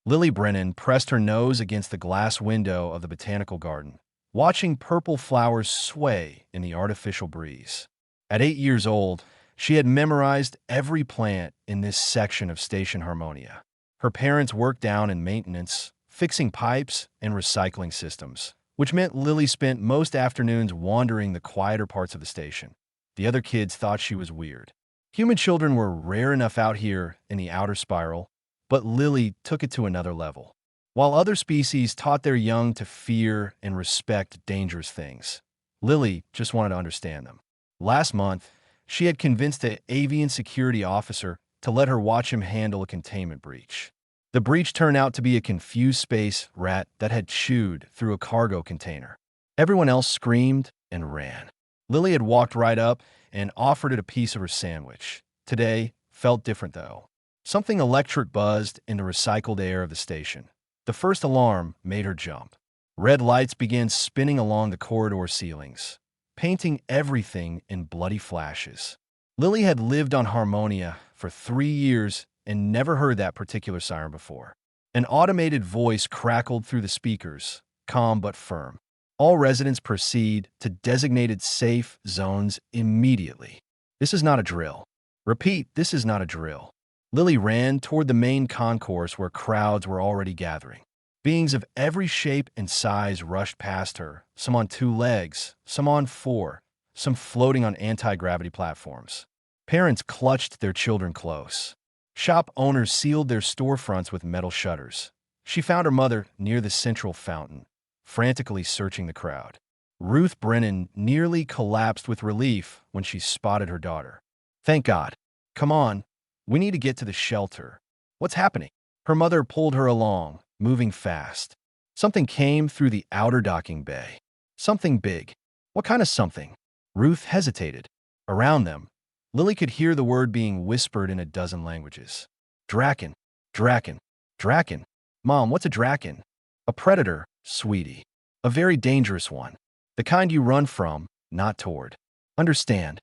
Lily Brennan pressed her nose against the glass window of the botanical garden, watching purple flowers sway in the artificial breeze. At 8 years old, she had memorized every plant in this section of Station Harmonia. Her parents worked down in maintenance, fixing pipes and recycling systems, which meant Lily spent most afternoons wandering the quieter parts of the station. The other kids thought she was weird. Human children were rare enough out here in the outer spiral, but Lily took it to another level. While other species taught their young to fear and respect dangerous things, Lily just wanted to understand them. Last month, she had convinced the avian security officer to let her watch him handle a containment breach. The breach turned out to be a confused space rat that had chewed through a cargo container. Everyone else screamed and ran. Lily had walked right up and offered it a piece of her sandwich. Today felt different, though. Something electric buzzed in the recycled air of the station. The first alarm made her jump. Red lights began spinning along the corridor ceilings, painting everything in bloody flashes. Lily had lived on Harmonia for 3 years and never heard that particular siren before. An automated voice crackled through the speakers, calm but firm. All residents proceed to designated safe zones immediately. This is not a drill. Repeat, this is not a drill. Lily ran toward the main concourse where crowds were already gathering. Beings of every shape and size rushed past her, some on 2 legs, some on 4, some floating on anti-gravity platforms. Parents clutched their children close. Shop owners sealed their storefronts with metal shutters. She found her mother near the central fountain, frantically searching the crowd. Ruth Brennan nearly collapsed with relief when she spotted her daughter. Thank God. Come on. We need to get to the shelter. What's happening? Her mother pulled her along, moving fast. Something came through the outer docking bay. Something big. What kind of something? Ruth hesitated. Around them, Lily could hear the word being whispered in a dozen languages. Draken, draken, draken. Mom, what's a draken? A predator, sweetie. A very dangerous one. The kind you run from, not toward. Understand.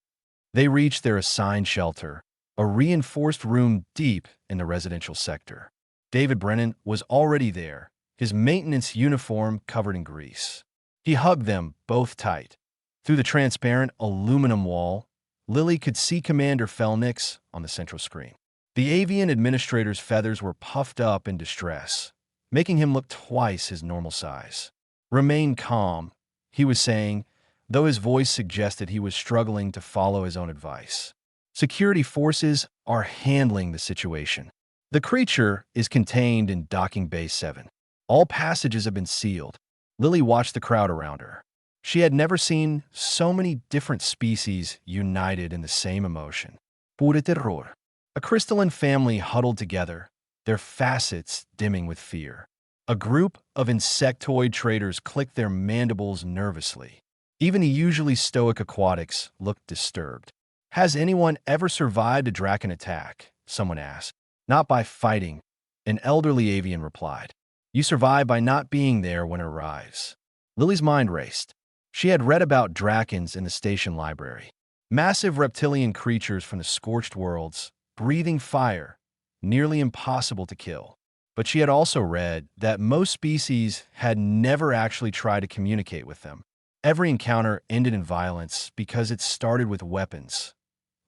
They reached their assigned shelter, a reinforced room deep in the residential sector. David Brennan was already there, his maintenance uniform covered in grease. He hugged them both tight. Through the transparent aluminum wall, Lily could see Commander Felnix on the central screen. The avian administrator's feathers were puffed up in distress, making him look twice his normal size. Remain calm, he was saying, though his voice suggested he was struggling to follow his own advice. Security forces are handling the situation. The creature is contained in Docking Bay 7. All passages have been sealed. Lily watched the crowd around her. She had never seen so many different species united in the same emotion. Pure terror. A crystalline family huddled together, their facets dimming with fear. A group of insectoid traders clicked their mandibles nervously. Even the usually stoic aquatics looked disturbed. Has anyone ever survived a draken attack? Someone asked. Not by fighting, an elderly avian replied. You survive by not being there when it arrives. Lily's mind raced. She had read about drakens in the station library. Massive reptilian creatures from the scorched worlds, breathing fire, nearly impossible to kill. But she had also read that most species had never actually tried to communicate with them. Every encounter ended in violence because it started with weapons.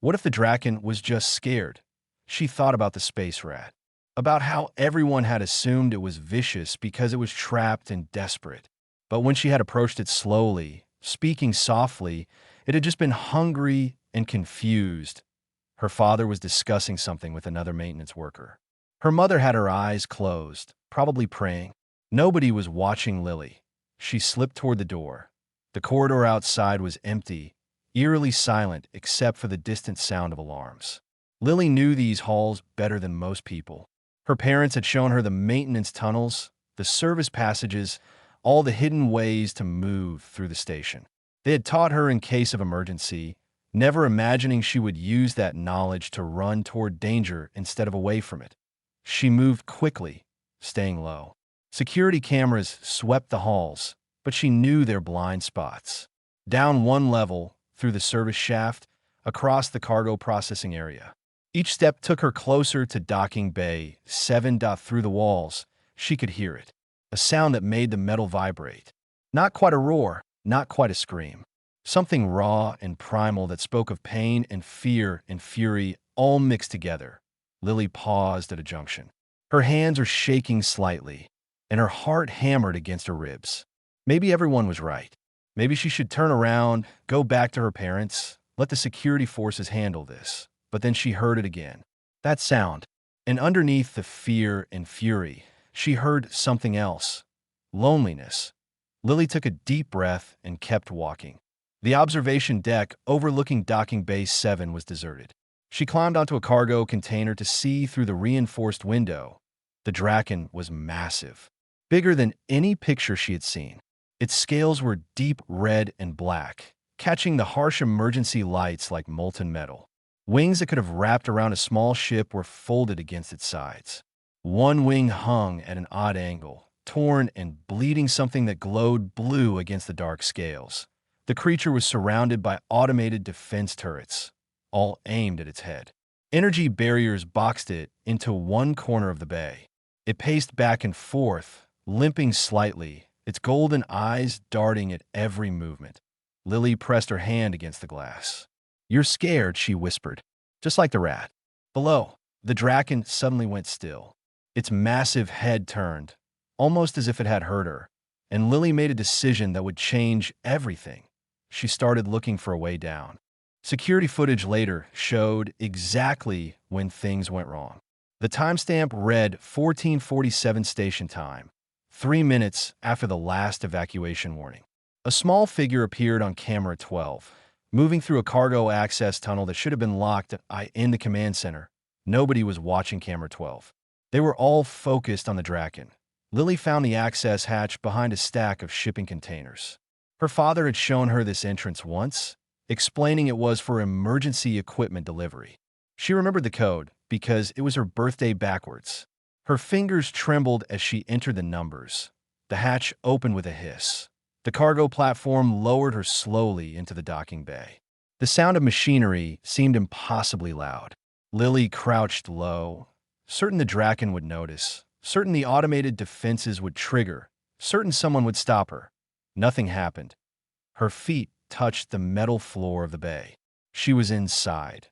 What if the draken was just scared? She thought about the space rat, about how everyone had assumed it was vicious because it was trapped and desperate. But when she had approached it slowly, speaking softly, it had just been hungry and confused. Her father was discussing something with another maintenance worker. Her mother had her eyes closed, probably praying. Nobody was watching Lily. She slipped toward the door. The corridor outside was empty, eerily silent except for the distant sound of alarms. Lily knew these halls better than most people. Her parents had shown her the maintenance tunnels, the service passages, all the hidden ways to move through the station. They had taught her in case of emergency, never imagining she would use that knowledge to run toward danger instead of away from it. She moved quickly, staying low. Security cameras swept the halls, but she knew their blind spots. Down one level, through the service shaft, across the cargo processing area. Each step took her closer to Docking Bay 7. Through the walls, she could hear it. A sound that made the metal vibrate. Not quite a roar, not quite a scream. Something raw and primal that spoke of pain and fear and fury all mixed together. Lily paused at a junction. Her hands were shaking slightly, and her heart hammered against her ribs. Maybe everyone was right. Maybe she should turn around, go back to her parents, let the security forces handle this. But then she heard it again. That sound. And underneath the fear and fury, she heard something else. Loneliness. Lily took a deep breath and kept walking. The observation deck overlooking Docking Bay 7 was deserted. She climbed onto a cargo container to see through the reinforced window. The Draken was massive, bigger than any picture she had seen. Its scales were deep red and black, catching the harsh emergency lights like molten metal. Wings that could have wrapped around a small ship were folded against its sides. One wing hung at an odd angle, torn and bleeding, something that glowed blue against the dark scales. The creature was surrounded by automated defense turrets, all aimed at its head. Energy barriers boxed it into one corner of the bay. It paced back and forth, limping slightly, its golden eyes darting at every movement. Lily pressed her hand against the glass. "You're scared," she whispered, just like the rat. Below, the Draken suddenly went still. Its massive head turned, almost as if it had heard her, and Lily made a decision that would change everything. She started looking for a way down. Security footage later showed exactly when things went wrong. The timestamp read 14:47 station time, 3 minutes after the last evacuation warning. A small figure appeared on camera 12, moving through a cargo access tunnel that should have been locked in the command center. Nobody was watching camera 12. They were all focused on the Draken. Lily found the access hatch behind a stack of shipping containers. Her father had shown her this entrance once, explaining it was for emergency equipment delivery. She remembered the code because it was her birthday backwards. Her fingers trembled as she entered the numbers. The hatch opened with a hiss. The cargo platform lowered her slowly into the docking bay. The sound of machinery seemed impossibly loud. Lily crouched low, certain the Draken would notice, certain the automated defenses would trigger, certain someone would stop her. Nothing happened. Her feet touched the metal floor of the bay. She was inside.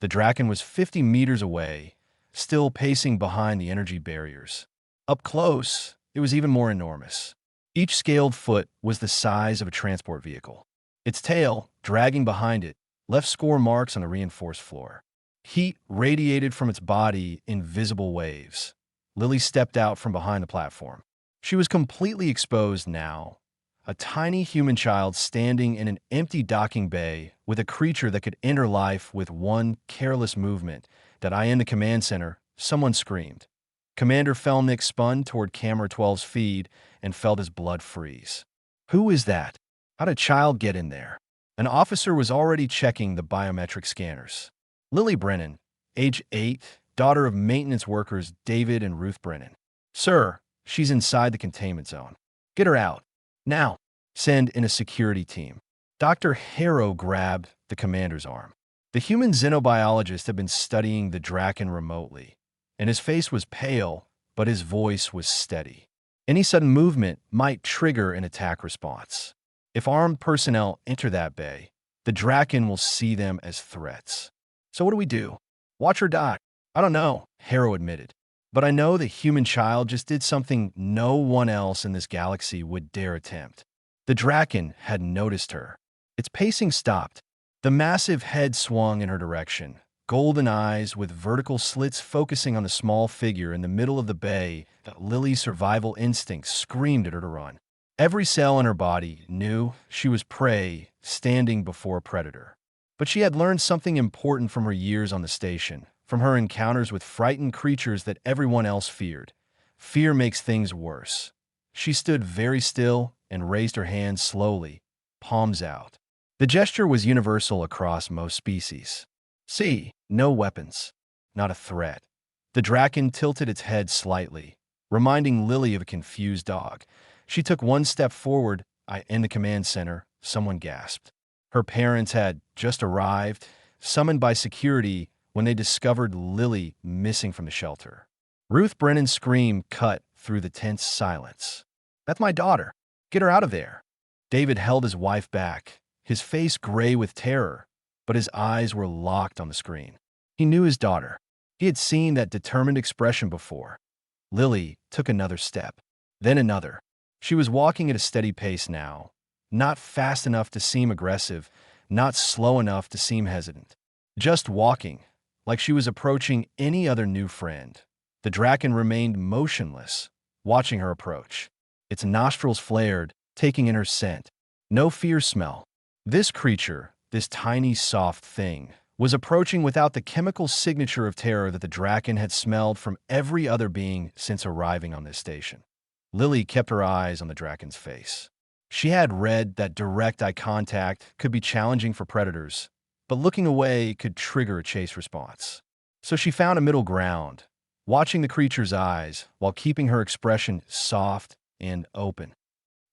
The Draken was 50 meters away, still pacing behind the energy barriers. Up close, it was even more enormous. Each scaled foot was the size of a transport vehicle. Its tail, dragging behind it, left score marks on the reinforced floor. Heat radiated from its body in visible waves. Lily stepped out from behind the platform. She was completely exposed now, a tiny human child standing in an empty docking bay with a creature that could end her life with one careless movement. That in the command center, someone screamed. Commander Felnick spun toward camera 12's feed and felt his blood freeze. Who is that? How'd a child get in there? An officer was already checking the biometric scanners. Lily Brennan, age 8, daughter of maintenance workers David and Ruth Brennan. "Sir, she's inside the containment zone. Get her out. Now, send in a security team." Dr. Harrow grabbed the commander's arm. The human xenobiologist had been studying the Draken remotely, and his face was pale, but his voice was steady. Any sudden movement might trigger an attack response. If armed personnel enter that bay, the Draken will see them as threats. "So what do we do? Watch her die?" "I don't know," Harrow admitted. "But I know the human child just did something no one else in this galaxy would dare attempt." The Draken had noticed her. Its pacing stopped. The massive head swung in her direction, golden eyes with vertical slits focusing on the small figure in the middle of the bay. Lily's survival instincts screamed at her to run. Every cell in her body knew she was prey standing before a predator. But she had learned something important from her years on the station, from her encounters with frightened creatures that everyone else feared. Fear makes things worse. She stood very still and raised her hands slowly, palms out. The gesture was universal across most species. See, no weapons, not a threat. The Draken tilted its head slightly, reminding Lily of a confused dog. She took one step forward. In the command center, someone gasped. Her parents had just arrived, summoned by security when they discovered Lily missing from the shelter. Ruth Brennan's scream cut through the tense silence. "That's my daughter. Get her out of there." David held his wife back, his face gray with terror, but his eyes were locked on the screen. He knew his daughter. He had seen that determined expression before. Lily took another step, then another. She was walking at a steady pace now, not fast enough to seem aggressive, not slow enough to seem hesitant. Just walking, like she was approaching any other new friend. The Draken remained motionless, watching her approach. Its nostrils flared, taking in her scent. No fear smell. This creature, this tiny, soft thing, was approaching without the chemical signature of terror that the Draken had smelled from every other being since arriving on this station. Lily kept her eyes on the Draken's face. She had read that direct eye contact could be challenging for predators, but looking away could trigger a chase response. So she found a middle ground, watching the creature's eyes while keeping her expression soft and open.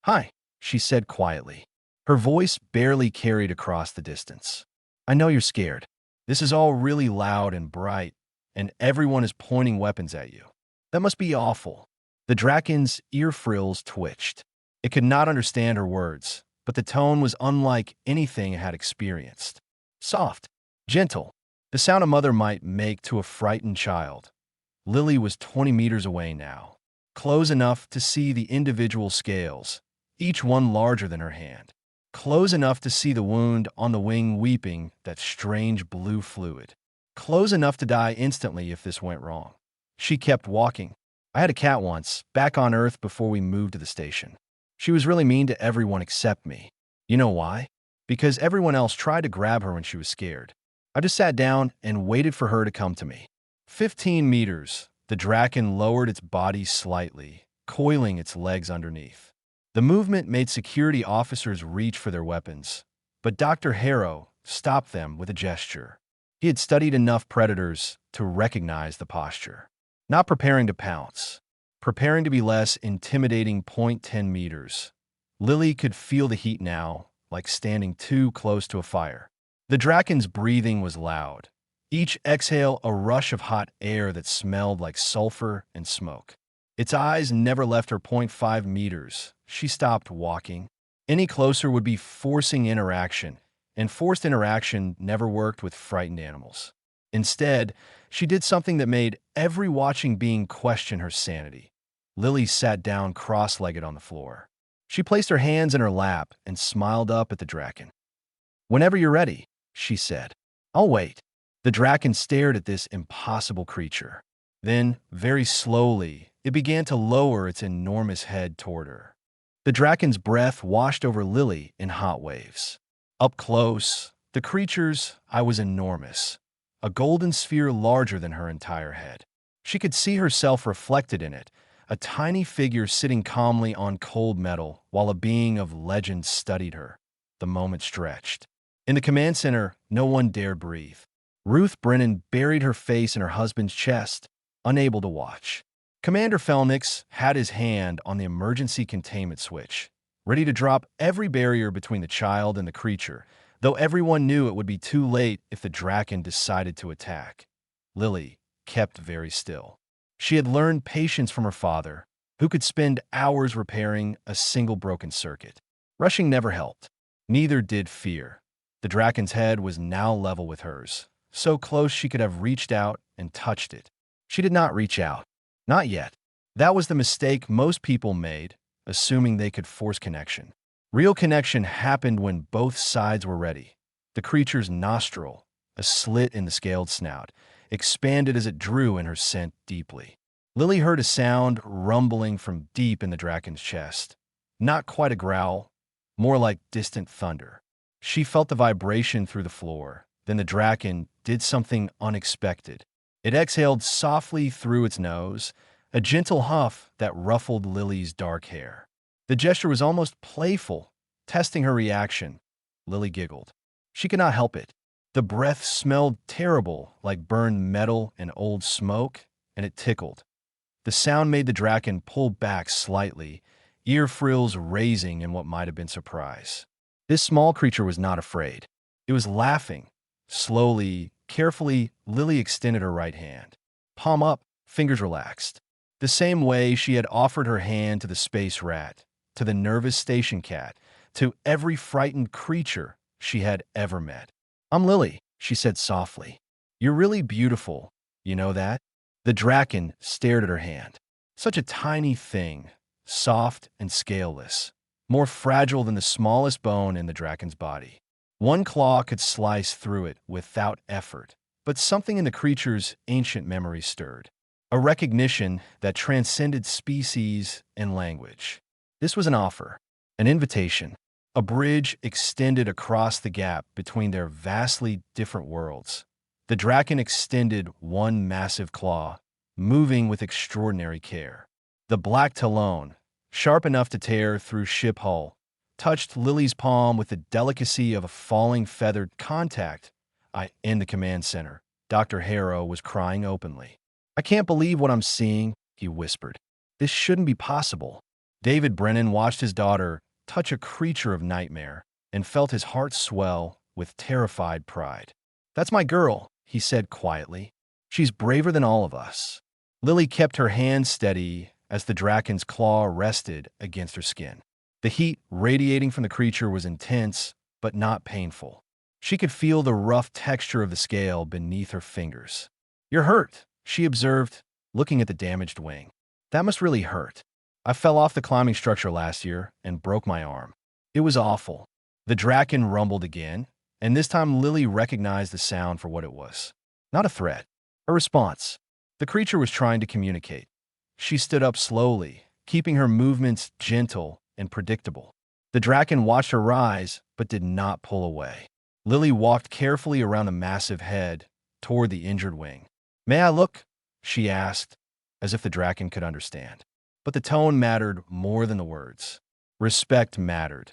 "Hi," she said quietly. Her voice barely carried across the distance. "I know you're scared. This is all really loud and bright, and everyone is pointing weapons at you. That must be awful." The Draken's ear frills twitched. It could not understand her words, but the tone was unlike anything it had experienced. Soft, gentle, the sound a mother might make to a frightened child. Lily was 20 meters away now, close enough to see the individual scales, each one larger than her hand. Close enough to see the wound on the wing weeping that strange blue fluid. Close enough to die instantly if this went wrong. She kept walking. "I had a cat once, back on Earth before we moved to the station. She was really mean to everyone except me. You know why? Because everyone else tried to grab her when she was scared. I just sat down and waited for her to come to me." 15 meters, the Draken lowered its body slightly, coiling its legs underneath. The movement made security officers reach for their weapons, but Dr. Harrow stopped them with a gesture. He had studied enough predators to recognize the posture. Not preparing to pounce, preparing to be less intimidating. 10 meters. Lily could feel the heat now, like standing too close to a fire. The Draken's breathing was loud. Each exhale a rush of hot air that smelled like sulfur and smoke. Its eyes never left her. 5 meters. She stopped walking. Any closer would be forcing interaction, and forced interaction never worked with frightened animals. Instead, she did something that made every watching being question her sanity. Lily sat down cross-legged on the floor. She placed her hands in her lap and smiled up at the Draken. "Whenever you're ready," she said. "I'll wait." The Draken stared at this impossible creature. Then, very slowly, it began to lower its enormous head toward her. The Draken's breath washed over Lily in hot waves. Up close, the creature's eye was enormous, a golden sphere larger than her entire head. She could see herself reflected in it, a tiny figure sitting calmly on cold metal while a being of legend studied her. The moment stretched. In the command center, no one dared breathe. Ruth Brennan buried her face in her husband's chest, unable to watch. Commander Felnix had his hand on the emergency containment switch, ready to drop every barrier between the child and the creature, though everyone knew it would be too late if the Draken decided to attack. Lily kept very still. She had learned patience from her father, who could spend hours repairing a single broken circuit. Rushing never helped. Neither did fear. The Draken's head was now level with hers, so close she could have reached out and touched it. She did not reach out. Not yet. That was the mistake most people made, assuming they could force connection. Real connection happened when both sides were ready. The creature's nostril, a slit in the scaled snout, expanded as it drew in her scent deeply. Lily heard a sound rumbling from deep in the Draken's chest. Not quite a growl, more like distant thunder. She felt the vibration through the floor. Then the Draken did something unexpected. It exhaled softly through its nose, a gentle huff that ruffled Lily's dark hair. The gesture was almost playful, testing her reaction. Lily giggled. She could not help it. The breath smelled terrible, like burned metal and old smoke, and it tickled. The sound made the Draken pull back slightly, ear frills raising in what might have been surprise. This small creature was not afraid. It was laughing. Slowly, carefully, Lily extended her right hand. Palm up, fingers relaxed. the same way she had offered her hand to the space rat, to the nervous station cat, to every frightened creature she had ever met. "I'm Lily," she said softly. "You're really beautiful, you know that?" The Draken stared at her hand. Such a tiny thing, soft and scaleless, more fragile than the smallest bone in the Draken's body. One claw could slice through it without effort, but something in the creature's ancient memory stirred. A recognition that transcended species and language. This was an offer, an invitation, a bridge extended across the gap between their vastly different worlds. The Draken extended one massive claw, moving with extraordinary care. The black talon, sharp enough to tear through ship hull, touched Lily's palm with the delicacy of a falling feathered contact. In the command center, Dr. Harrow was crying openly. "I can't believe what I'm seeing," he whispered. "This shouldn't be possible." David Brennan watched his daughter touch a creature of nightmare and felt his heart swell with terrified pride. "That's my girl," he said quietly. "She's braver than all of us." Lily kept her hand steady as the Draken's claw rested against her skin. The heat radiating from the creature was intense, but not painful. She could feel the rough texture of the scale beneath her fingers. "You're hurt," she observed, looking at the damaged wing. "That must really hurt. I fell off the climbing structure last year and broke my arm. It was awful." The Draken rumbled again, and this time Lily recognized the sound for what it was. Not a threat, a response. The creature was trying to communicate. She stood up slowly, keeping her movements gentle and predictable. The Draken watched her rise, but did not pull away. Lily walked carefully around the massive head, toward the injured wing. "May I look?" she asked, as if the Draken could understand. But the tone mattered more than the words. Respect mattered.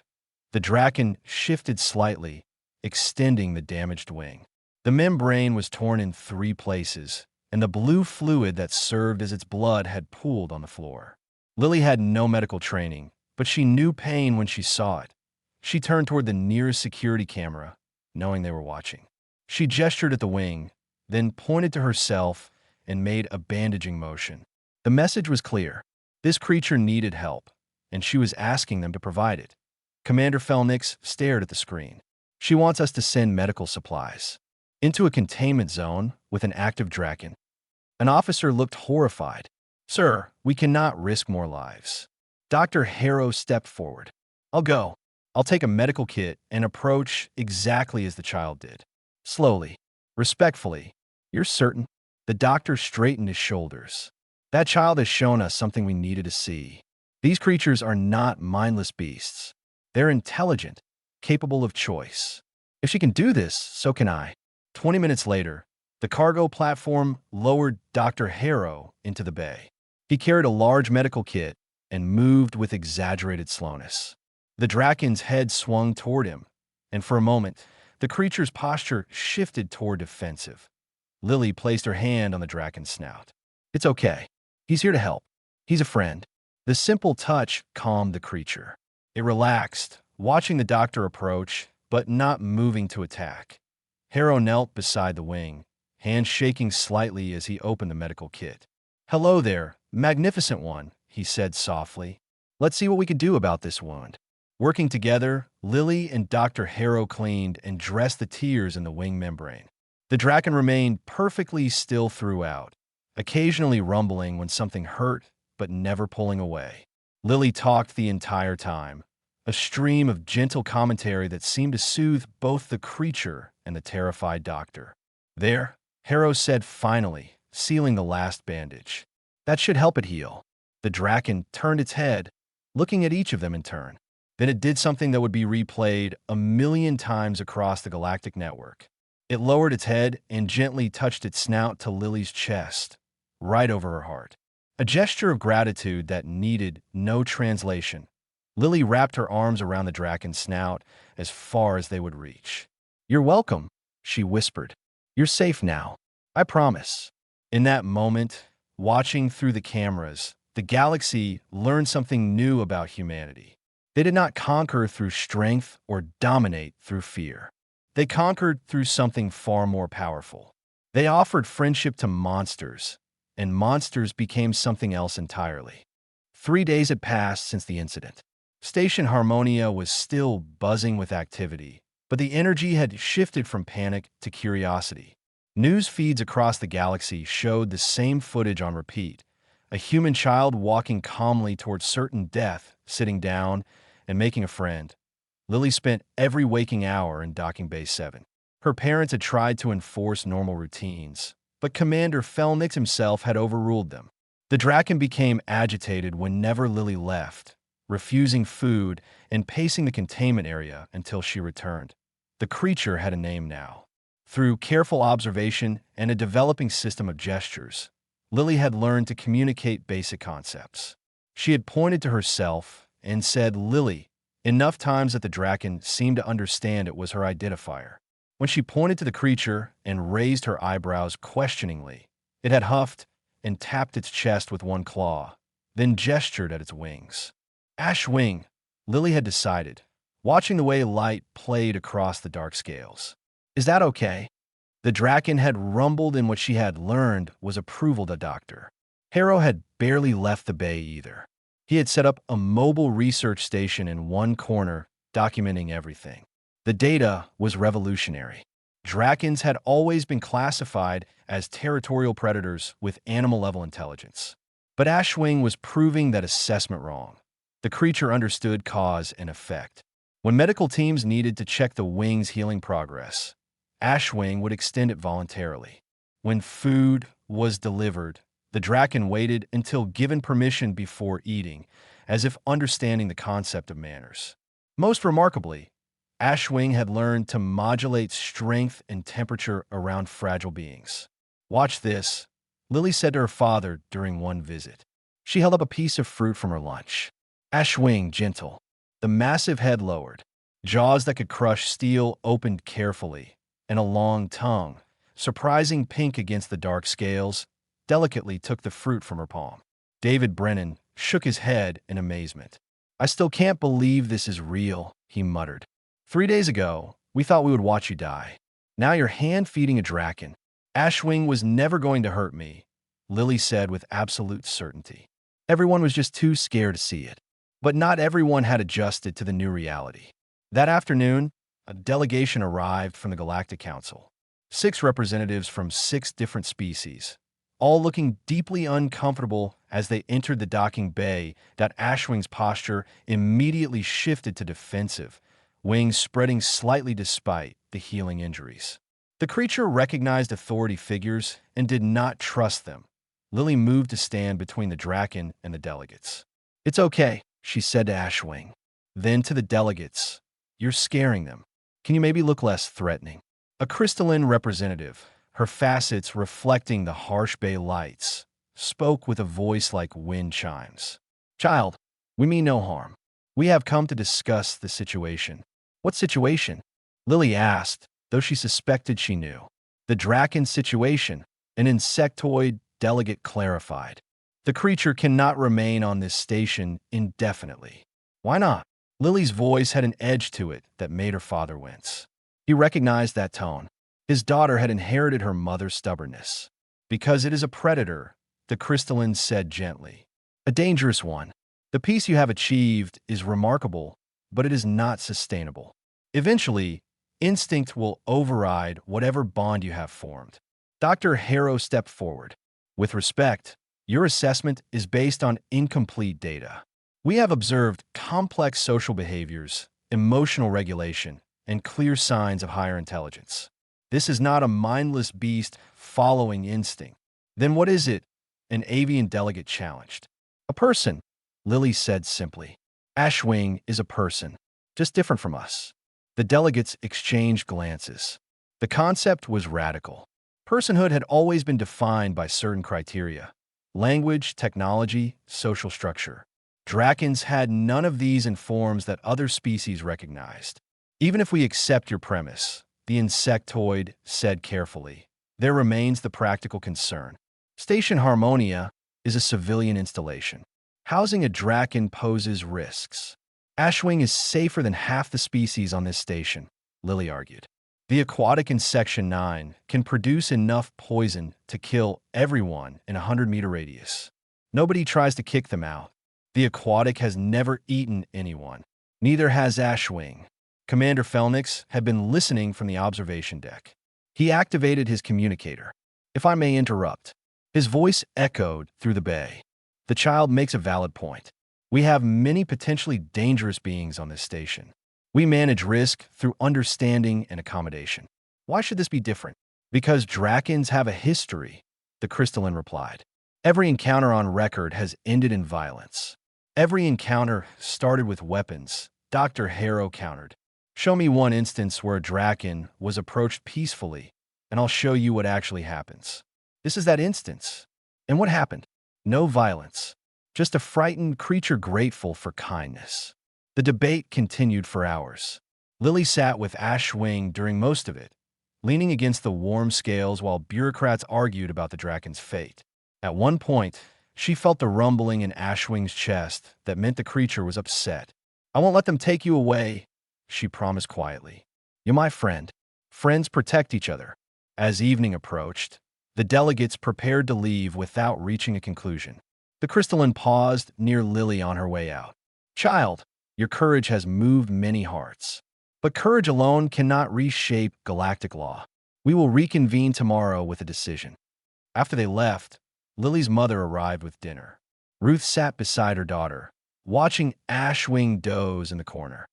The Draken shifted slightly, extending the damaged wing. The membrane was torn in 3 places, and the blue fluid that served as its blood had pooled on the floor. Lily had no medical training, but she knew pain when she saw it. She turned toward the nearest security camera, knowing they were watching. She gestured at the wing, then pointed to herself and made a bandaging motion. The message was clear. This creature needed help, and she was asking them to provide it. Commander Felnix stared at the screen. "She wants us to send medical supplies into a containment zone with an active Draken." An officer looked horrified. "Sir, we cannot risk more lives." Dr. Harrow stepped forward. "I'll go. I'll take a medical kit and approach exactly as the child did. Slowly, respectfully." "You're certain?" The doctor straightened his shoulders. "That child has shown us something we needed to see. These creatures are not mindless beasts. They're intelligent, capable of choice. If she can do this, so can I." 20 minutes later, the cargo platform lowered Dr. Harrow into the bay. He carried a large medical kit and moved with exaggerated slowness. The Draken's head swung toward him, and for a moment, the creature's posture shifted toward defensive. Lily placed her hand on the Draken's snout. "It's okay. He's here to help. He's a friend." The simple touch calmed the creature. It relaxed, watching the doctor approach, but not moving to attack. Harrow knelt beside the wing, hands shaking slightly as he opened the medical kit. "Hello there, magnificent one," he said softly. "Let's see what we can do about this wound." Working together, Lily and Dr. Harrow cleaned and dressed the tears in the wing membrane. The Draken remained perfectly still throughout, occasionally rumbling when something hurt, but never pulling away. Lily talked the entire time, a stream of gentle commentary that seemed to soothe both the creature and the terrified doctor. "There," Harrow said finally, sealing the last bandage. "That should help it heal." The Draken turned its head, looking at each of them in turn. Then it did something that would be replayed 1,000,000 times across the galactic network. It lowered its head and gently touched its snout to Lily's chest, right over her heart. A gesture of gratitude that needed no translation. Lily wrapped her arms around the Draken's snout as far as they would reach. "You're welcome," she whispered. "You're safe now. I promise." In that moment, watching through the cameras, the galaxy learned something new about humanity. They did not conquer through strength or dominate through fear. They conquered through something far more powerful. They offered friendship to monsters and monsters became something else entirely. 3 days had passed since the incident. Station Harmonia was still buzzing with activity, but the energy had shifted from panic to curiosity. News feeds across the galaxy showed the same footage on repeat. A human child walking calmly towards certain death, sitting down, and making a friend. Lily spent every waking hour in Docking Bay 7. Her parents had tried to enforce normal routines, but Commander Felnix himself had overruled them. The Draken became agitated whenever Lily left, refusing food and pacing the containment area until she returned. The creature had a name now. Through careful observation and a developing system of gestures, Lily had learned to communicate basic concepts. She had pointed to herself and said Lily enough times that the Draken seemed to understand it was her identifier. When she pointed to the creature and raised her eyebrows questioningly, it had huffed and tapped its chest with one claw, then gestured at its wings. Ash Wing, Lily had decided, watching the way light played across the dark scales. Is that okay? The Draken had rumbled, and what she had learned was approval to Doctor. Harrow had barely left the bay either. He had set up a mobile research station in one corner, documenting everything. The data was revolutionary. Drakens had always been classified as territorial predators with animal-level intelligence. But Ashwing was proving that assessment wrong. The creature understood cause and effect. When medical teams needed to check the wing's healing progress, Ashwing would extend it voluntarily. When food was delivered, the Draken waited until given permission before eating, as if understanding the concept of manners. Most remarkably, Ashwing had learned to modulate strength and temperature around fragile beings. Watch this, Lily said to her father during one visit. She held up a piece of fruit from her lunch. Ashwing, gentle. The massive head lowered. Jaws that could crush steel opened carefully, and a long tongue, surprising pink against the dark scales, delicately took the fruit from her palm. David Brennan shook his head in amazement. I still can't believe this is real, he muttered. 3 days ago, we thought we would watch you die. Now you're hand-feeding a Draken. Ashwing was never going to hurt me, Lily said with absolute certainty. Everyone was just too scared to see it. But not everyone had adjusted to the new reality. That afternoon, a delegation arrived from the Galactic Council. 6 representatives from 6 different species, all looking deeply uncomfortable as they entered the docking bay. That Ashwing's posture immediately shifted to defensive, wings spreading slightly despite the healing injuries. The creature recognized authority figures and did not trust them. Lily moved to stand between the Draken and the delegates. It's okay, she said to Ashwing. Then to the delegates, you're scaring them. Can you maybe look less threatening? A crystalline representative, her facets reflecting the harsh bay lights, spoke with a voice like wind chimes. Child, we mean no harm. We have come to discuss the situation. What situation? Lily asked, though she suspected she knew. The Draken situation, an insectoid delegate clarified. The creature cannot remain on this station indefinitely. Why not? Lily's voice had an edge to it that made her father wince. He recognized that tone. His daughter had inherited her mother's stubbornness. Because it is a predator, the crystalline said gently. A dangerous one. The peace you have achieved is remarkable, but it is not sustainable. Eventually, instinct will override whatever bond you have formed. Dr. Harrow stepped forward. With respect, your assessment is based on incomplete data. We have observed complex social behaviors, emotional regulation, and clear signs of higher intelligence. This is not a mindless beast following instinct. Then what is it? An avian delegate challenged. A person, Lily said simply. Ashwing is a person, just different from us. The delegates exchanged glances. The concept was radical. Personhood had always been defined by certain criteria: language, technology, social structure. Drakens had none of these in forms that other species recognized. Even if we accept your premise, the insectoid said carefully, there remains the practical concern. Station Harmonia is a civilian installation. Housing a Draken poses risks. Ashwing is safer than half the species on this station, Lily argued. The aquatic in Section 9 can produce enough poison to kill everyone in a 100-meter radius. Nobody tries to kick them out. The aquatic has never eaten anyone. Neither has Ashwing. Commander Felnix had been listening from the observation deck. He activated his communicator. If I may interrupt. His voice echoed through the bay. The child makes a valid point. We have many potentially dangerous beings on this station. We manage risk through understanding and accommodation. Why should this be different? Because Drakens have a history, the crystalline replied. Every encounter on record has ended in violence. Every encounter started with weapons, Dr. Harrow countered. Show me one instance where a Draken was approached peacefully, and I'll show you what actually happens. This is that instance. And what happened? No violence. Just a frightened creature grateful for kindness. The debate continued for hours. Lily sat with Ashwing during most of it, leaning against the warm scales while bureaucrats argued about the Draken's fate. At one point, she felt the rumbling in Ashwing's chest that meant the creature was upset. I won't let them take you away, she promised quietly. You're my friend. Friends protect each other. As evening approached, the delegates prepared to leave without reaching a conclusion. The crystalline paused near Lily on her way out. Child, your courage has moved many hearts. But courage alone cannot reshape galactic law. We will reconvene tomorrow with a decision. After they left, Lily's mother arrived with dinner. Ruth sat beside her daughter, watching Ashwing doze in the corner.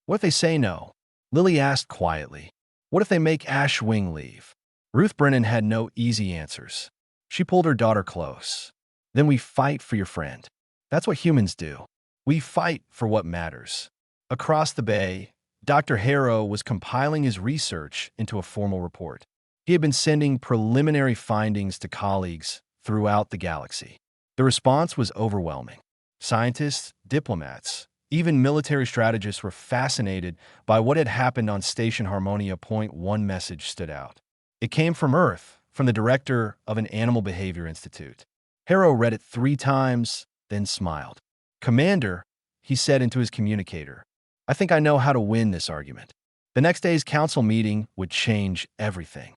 What if they say no? Lily asked quietly. What if they make Ashwing leave? Ruth Brennan had no easy answers. She pulled her daughter close. Then we fight for your friend. That's what humans do. We fight for what matters. Across the bay, Dr. Harrow was compiling his research into a formal report. He had been sending preliminary findings to colleagues throughout the galaxy. The response was overwhelming. Scientists, diplomats, even military strategists were fascinated by what had happened on Station Harmonia. One message stood out. It came from Earth, from the director of an Animal Behavior Institute. Harrow read it 3 times, then smiled. Commander, he said into his communicator, I think I know how to win this argument. The next day's council meeting would change everything.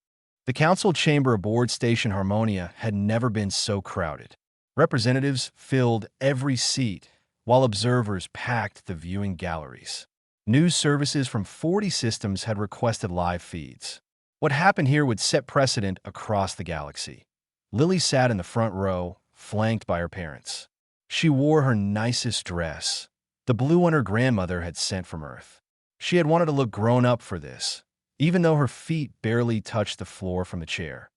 The council chamber aboard Station Harmonia had never been so crowded. Representatives filled every seat, while observers packed the viewing galleries. News services from 40 systems had requested live feeds. What happened here would set precedent across the galaxy. Lily sat in the front row, flanked by her parents. She wore her nicest dress, the blue one her grandmother had sent from Earth. She had wanted to look grown up for this, even though her feet barely touched the floor from the chair.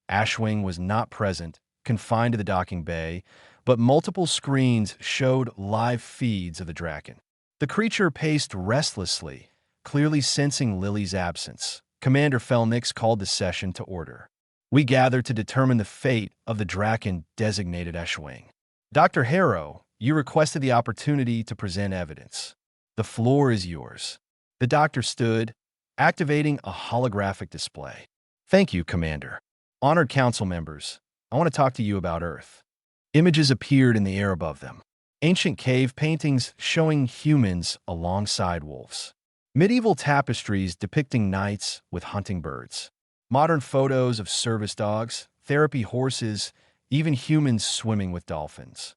Ashwing was not present, confined to the docking bay, but multiple screens showed live feeds of the Draken. The creature paced restlessly, clearly sensing Lily's absence. Commander Felnix called the session to order. We gather to determine the fate of the Draken designated Ashwing. Dr. Harrow, you requested the opportunity to present evidence. The floor is yours. The doctor stood, activating a holographic display. Thank you, Commander. Honored council members, I want to talk to you about Earth. Images appeared in the air above them. Ancient cave paintings showing humans alongside wolves. Medieval tapestries depicting knights with hunting birds. Modern photos of service dogs, therapy horses, even humans swimming with dolphins.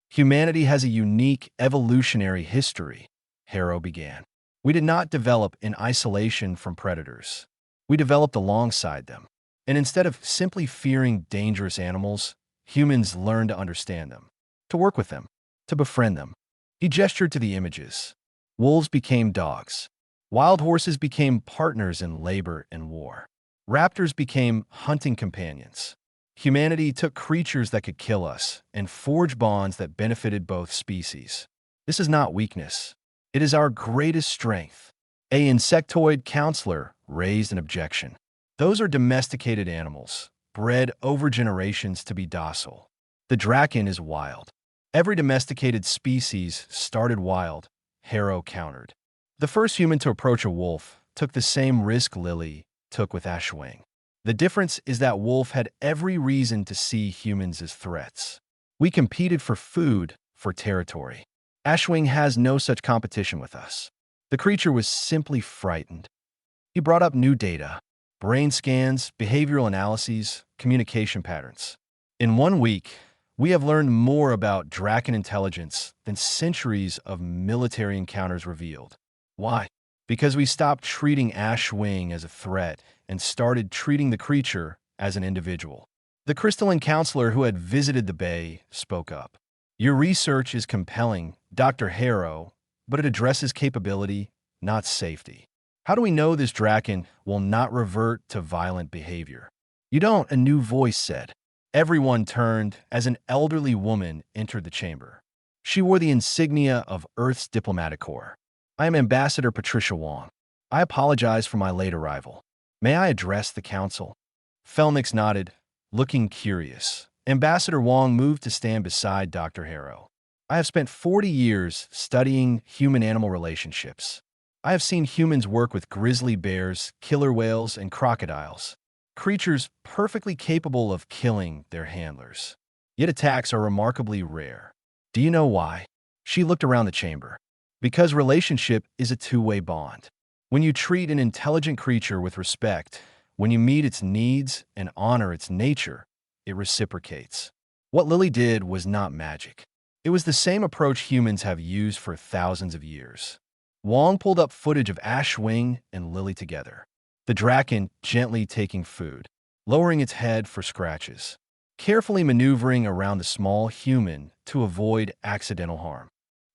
Humanity has a unique evolutionary history, Harrow began. We did not develop in isolation from predators. We developed alongside them. And instead of simply fearing dangerous animals, humans learned to understand them, to work with them, to befriend them. He gestured to the images. Wolves became dogs. Wild horses became partners in labor and war. Raptors became hunting companions. Humanity took creatures that could kill us and forged bonds that benefited both species. This is not weakness. It is our greatest strength. A insectoid counselor raised an objection. Those are domesticated animals, bred over generations to be docile. The Draken is wild. Every domesticated species started wild, Harrow countered. The first human to approach a wolf took the same risk Lily took with Ashwing. The difference is that wolf had every reason to see humans as threats. We competed for food, for territory. Ashwing has no such competition with us. The creature was simply frightened. He brought up new data, brain scans, behavioral analyses, communication patterns. In 1 week, we have learned more about Draken intelligence than centuries of military encounters revealed. Why? Because we stopped treating Ash Wing as a threat and started treating the creature as an individual. The crystalline counselor who had visited the bay spoke up. Your research is compelling, Dr. Harrow, but it addresses capability, not safety. How do we know this Draken will not revert to violent behavior? You don't, a new voice said. Everyone turned as an elderly woman entered the chamber. She wore the insignia of Earth's diplomatic corps. I am Ambassador Patricia Wong. I apologize for my late arrival. May I address the council? Felnix nodded, looking curious. Ambassador Wong moved to stand beside Dr. Harrow. I have spent 40 years studying human-animal relationships. I have seen humans work with grizzly bears, killer whales, and crocodiles, creatures perfectly capable of killing their handlers. Yet attacks are remarkably rare. Do you know why? She looked around the chamber. Because relationship is a two-way bond. When you treat an intelligent creature with respect, when you meet its needs and honor its nature, it reciprocates. What Lily did was not magic. It was the same approach humans have used for thousands of years. Wong pulled up footage of Ash Wing and Lily together. The Draken gently taking food, lowering its head for scratches, carefully maneuvering around the small human to avoid accidental harm.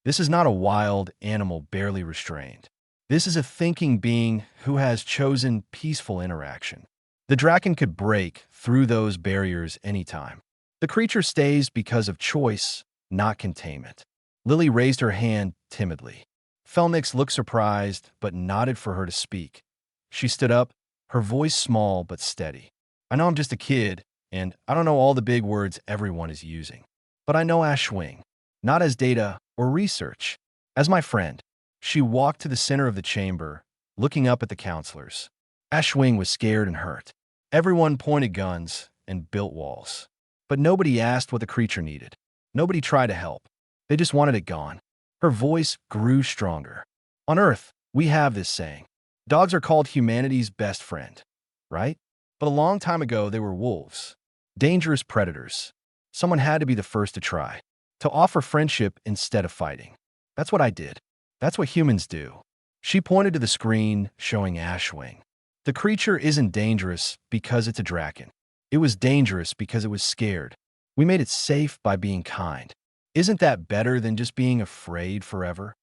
This is not a wild animal barely restrained. This is a thinking being who has chosen peaceful interaction. The Draken could break through those barriers anytime. The creature stays because of choice, not containment. Lily raised her hand timidly. Felnix looked surprised, but nodded for her to speak. She stood up, her voice small but steady. I know I'm just a kid, and I don't know all the big words everyone is using. But I know Ash Wing, not as data or research, as my friend. She walked to the center of the chamber, looking up at the counselors. Ash Wing was scared and hurt. Everyone pointed guns and built walls. But nobody asked what the creature needed. Nobody tried to help. They just wanted it gone. Her voice grew stronger. On Earth, we have this saying. Dogs are called humanity's best friend, right? But a long time ago, they were wolves. Dangerous predators. Someone had to be the first to try. To offer friendship instead of fighting. That's what I did. That's what humans do. She pointed to the screen, showing Ash Wing. The creature isn't dangerous because it's a Draken. It was dangerous because it was scared. We made it safe by being kind. Isn't that better than just being afraid forever?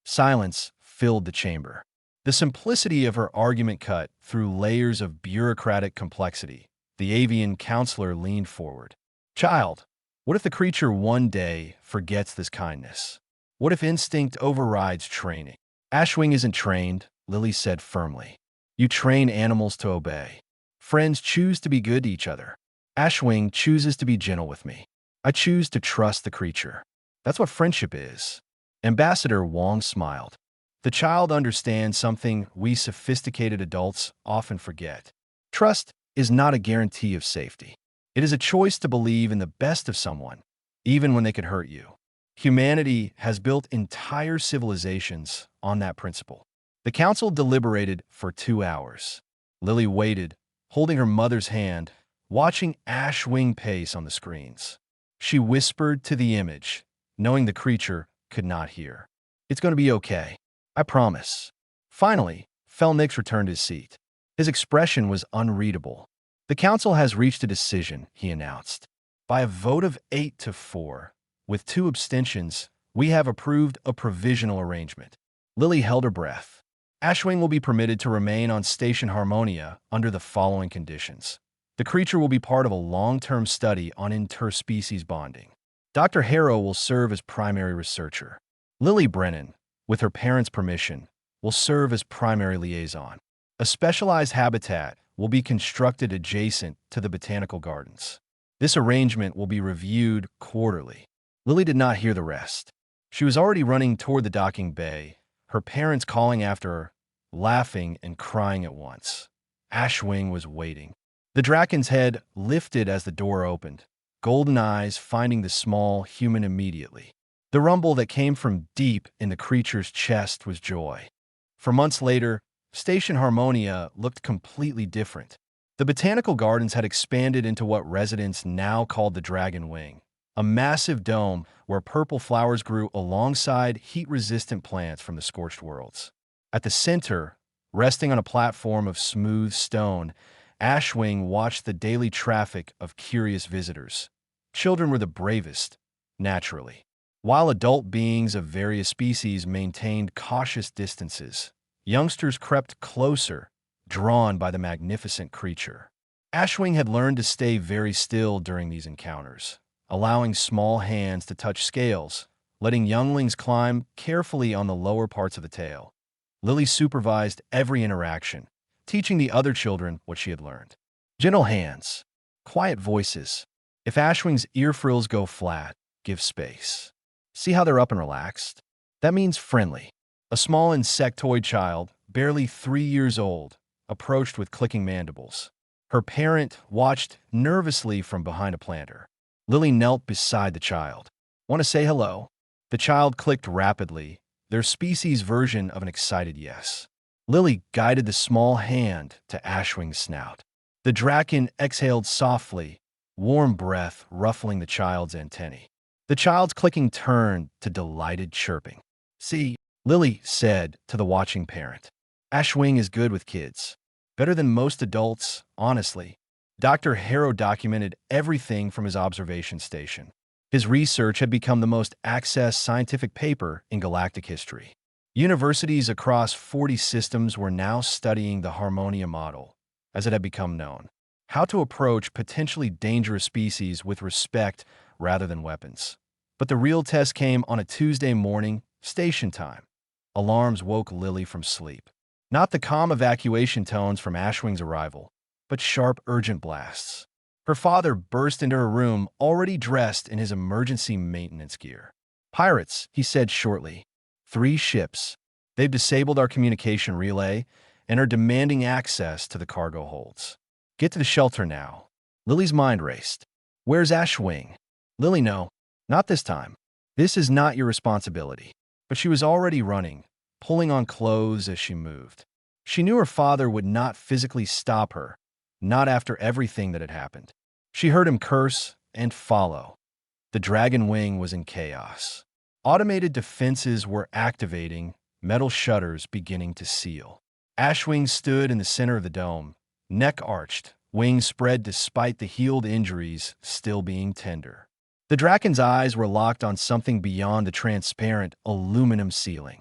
Silence filled the chamber. The simplicity of her argument cut through layers of bureaucratic complexity. The avian counselor leaned forward. Child, what if the creature one day forgets this kindness? What if instinct overrides training? Ashwing isn't trained, Lily said firmly. You train animals to obey. Friends choose to be good to each other. Ashwing chooses to be gentle with me. I choose to trust the creature. That's what friendship is. Ambassador Wong smiled. The child understands something we sophisticated adults often forget. Trust is not a guarantee of safety. It is a choice to believe in the best of someone, even when they could hurt you. Humanity has built entire civilizations on that principle. The council deliberated for 2 hours. Lily waited, holding her mother's hand, watching Ash Wing pace on the screens. She whispered to the image, knowing the creature could not hear. It's going to be okay. I promise. Finally, Felnix returned to his seat. His expression was unreadable. The council has reached a decision, he announced. By a vote of 8-4, with 2 abstentions, we have approved a provisional arrangement. Lily held her breath. Ashwing will be permitted to remain on Station Harmonia under the following conditions. The creature will be part of a long-term study on interspecies bonding. Dr. Harrow will serve as primary researcher. Lily Brennan, with her parents' permission, will serve as primary liaison. A specialized habitat will be constructed adjacent to the botanical gardens. This arrangement will be reviewed quarterly. Lily did not hear the rest. She was already running toward the docking bay, her parents calling after her, laughing and crying at once. Ashwing was waiting. The Draken's head lifted as the door opened, golden eyes finding the small human immediately. The rumble that came from deep in the creature's chest was joy. For months later, Station Harmonia looked completely different. The botanical gardens had expanded into what residents now called the Dragon Wing, a massive dome where purple flowers grew alongside heat-resistant plants from the scorched worlds. At the center, resting on a platform of smooth stone, Ashwing watched the daily traffic of curious visitors. Children were the bravest, naturally, while adult beings of various species maintained cautious distances. Youngsters crept closer, drawn by the magnificent creature. Ashwing had learned to stay very still during these encounters, allowing small hands to touch scales, letting younglings climb carefully on the lower parts of the tail. Lily supervised every interaction, teaching the other children what she had learned. Gentle hands, quiet voices. If Ashwing's ear frills go flat, give space. See how they're up and relaxed? That means friendly. A small insectoid child, barely 3 years old, approached with clicking mandibles. Her parent watched nervously from behind a planter. Lily knelt beside the child. Want to say hello? The child clicked rapidly, their species' version of an excited yes. Lily guided the small hand to Ashwing's snout. The Draken exhaled softly, warm breath ruffling the child's antennae. The child's clicking turned to delighted chirping. See, Lily said to the watching parent. Ashwing is good with kids. Better than most adults, honestly. Dr. Harrow documented everything from his observation station. His research had become the most accessed scientific paper in galactic history. Universities across 40 systems were now studying the Harmonia model, as it had become known. How to approach potentially dangerous species with respect rather than weapons. But the real test came on a Tuesday morning, station time. Alarms woke Lily from sleep. Not the calm evacuation tones from Ashwing's arrival, but sharp, urgent blasts. Her father burst into her room, already dressed in his emergency maintenance gear. Pirates, he said shortly. 3 ships. They've disabled our communication relay and are demanding access to the cargo holds. Get to the shelter now. Lily's mind raced. Where's Ashwing? Lily, no. Not this time. This is not your responsibility. But she was already running, pulling on clothes as she moved. She knew her father would not physically stop her, not after everything that had happened. She heard him curse and follow. The Dragon Wing was in chaos. Automated defenses were activating, metal shutters beginning to seal. Ashwing stood in the center of the dome, neck arched, wings spread despite the healed injuries still being tender. The Draken's eyes were locked on something beyond the transparent aluminum ceiling.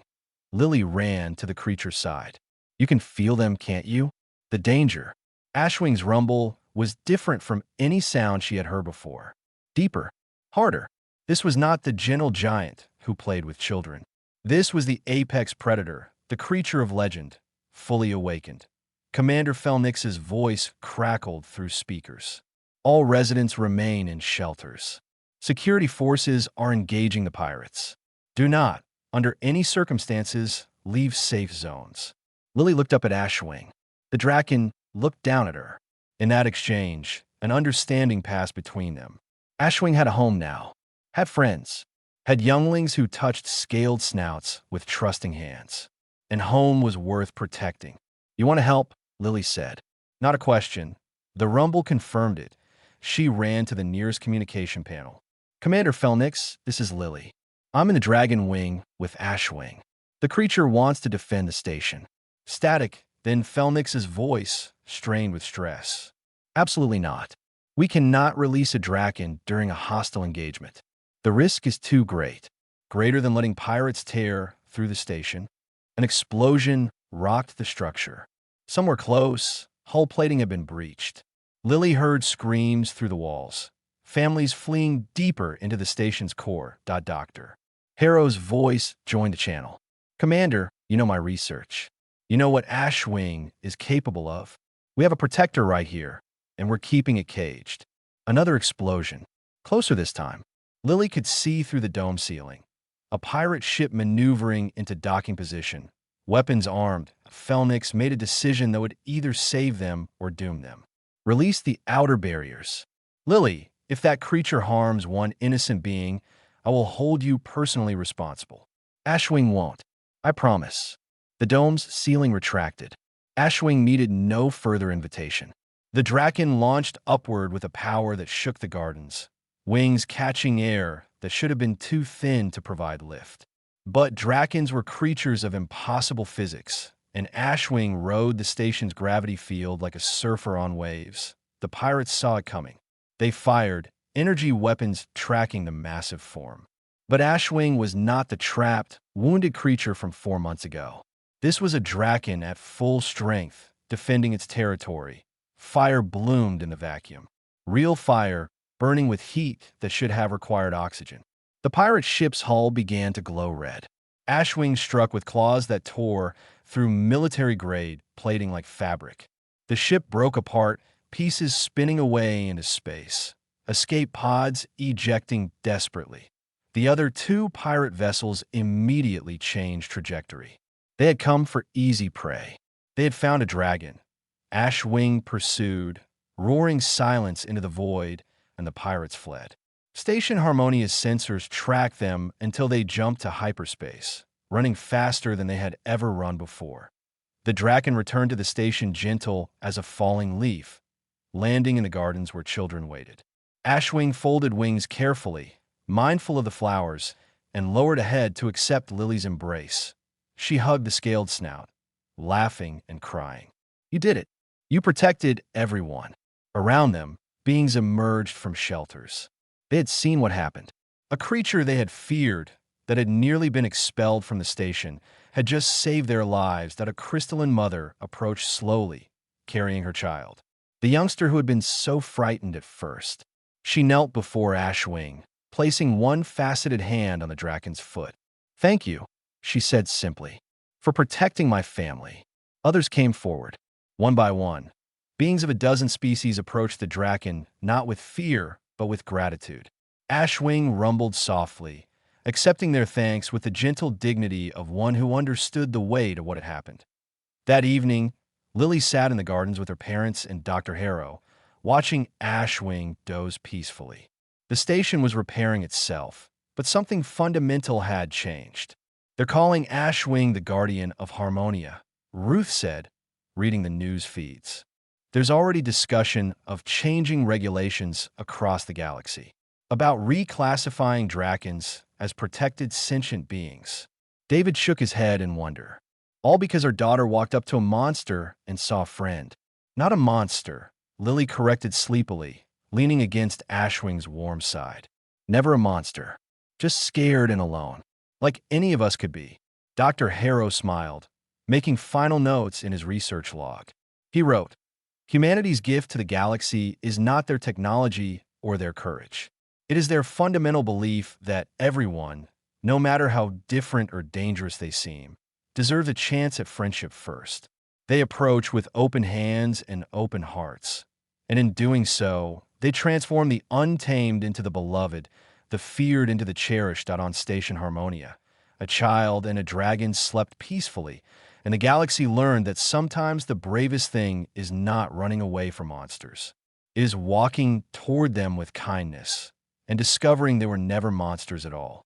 Lily ran to the creature's side. You can feel them, can't you? The danger. Ashwing's rumble was different from any sound she had heard before. Deeper, harder. This was not the gentle giant who played with children. This was the apex predator, the creature of legend, fully awakened. Commander Felnix's voice crackled through speakers. All residents remain in shelters. Security forces are engaging the pirates. Do not, under any circumstances, leave safe zones. Lily looked up at Ashwing. The Draken looked down at her. In that exchange, an understanding passed between them. Ashwing had a home now, had friends, had younglings who touched scaled snouts with trusting hands. And home was worth protecting. You want to help? Lily said. Not a question. The rumble confirmed it. She ran to the nearest communication panel. Commander Felnix, this is Lily. I'm in the Dragon Wing with Ashwing. The creature wants to defend the station. Static, then Felnix's voice strained with stress. Absolutely not. We cannot release a Draken during a hostile engagement. The risk is too great. Greater than letting pirates tear through the station. An explosion rocked the structure. Somewhere close, hull plating had been breached. Lily heard screams through the walls. Families fleeing deeper into the station's core. Doctor Harrow's voice joined the channel. Commander, you know my research. You know what Ashwing is capable of. We have a protector right here, and we're keeping it caged. Another explosion. Closer this time. Lily could see through the dome ceiling. A pirate ship maneuvering into docking position. Weapons armed, Felnix made a decision that would either save them or doom them. Release the outer barriers. Lily, if that creature harms one innocent being, I will hold you personally responsible. Ashwing won't. I promise. The dome's ceiling retracted. Ashwing needed no further invitation. The Draken launched upward with a power that shook the gardens, wings catching air that should have been too thin to provide lift. But Drakens were creatures of impossible physics, and Ashwing rode the station's gravity field like a surfer on waves. The pirates saw it coming. They fired, energy weapons tracking the massive form. But Ashwing was not the trapped, wounded creature from 4 months ago. This was a Draken at full strength, defending its territory. Fire bloomed in the vacuum. Real fire, burning with heat that should have required oxygen. The pirate ship's hull began to glow red. Ashwing struck with claws that tore through military-grade plating like fabric. The ship broke apart, pieces spinning away into space. Escape pods ejecting desperately. The other two pirate vessels immediately changed trajectory. They had come for easy prey. They had found a dragon. Ashwing pursued, roaring silence into the void, and the pirates fled. Station Harmonia's sensors tracked them until they jumped to hyperspace, running faster than they had ever run before. The Draken returned to the station gentle as a falling leaf, landing in the gardens where children waited. Ashwing folded wings carefully, mindful of the flowers, and lowered a head to accept Lily's embrace. She hugged the scaled snout, laughing and crying. You did it. You protected everyone. Around them, beings emerged from shelters. They had seen what happened. A creature they had feared, that had nearly been expelled from the station, had just saved their lives. That a crystalline mother approached slowly, carrying her child. The youngster who had been so frightened at first. She knelt before Ashwing, placing one faceted hand on the Draken's foot. Thank you, she said simply, for protecting my family. Others came forward, one by one. Beings of a dozen species approached the Draken, not with fear, but with gratitude. Ashwing rumbled softly, accepting their thanks with the gentle dignity of one who understood the weight of what had happened. That evening, Lily sat in the gardens with her parents and Dr. Harrow, watching Ashwing doze peacefully. The station was repairing itself, but something fundamental had changed. They're calling Ashwing the guardian of Harmonia, Ruth said, reading the news feeds. There's already discussion of changing regulations across the galaxy, about reclassifying Drakens as protected sentient beings. David shook his head in wonder. All because her daughter walked up to a monster and saw a friend. Not a monster, Lily corrected sleepily, leaning against Ashwing's warm side. Never a monster. Just scared and alone. Like any of us could be. Dr. Harrow smiled, making final notes in his research log. He wrote, Humanity's gift to the galaxy is not their technology or their courage. It is their fundamental belief that everyone, no matter how different or dangerous they seem, deserves a chance at friendship first. They approach with open hands and open hearts, and in doing so, they transform the untamed into the beloved, the feared into the cherished. Out on Station Harmonia, a child and a dragon slept peacefully, and the galaxy learned that sometimes the bravest thing is not running away from monsters. It is walking toward them with kindness and discovering they were never monsters at all.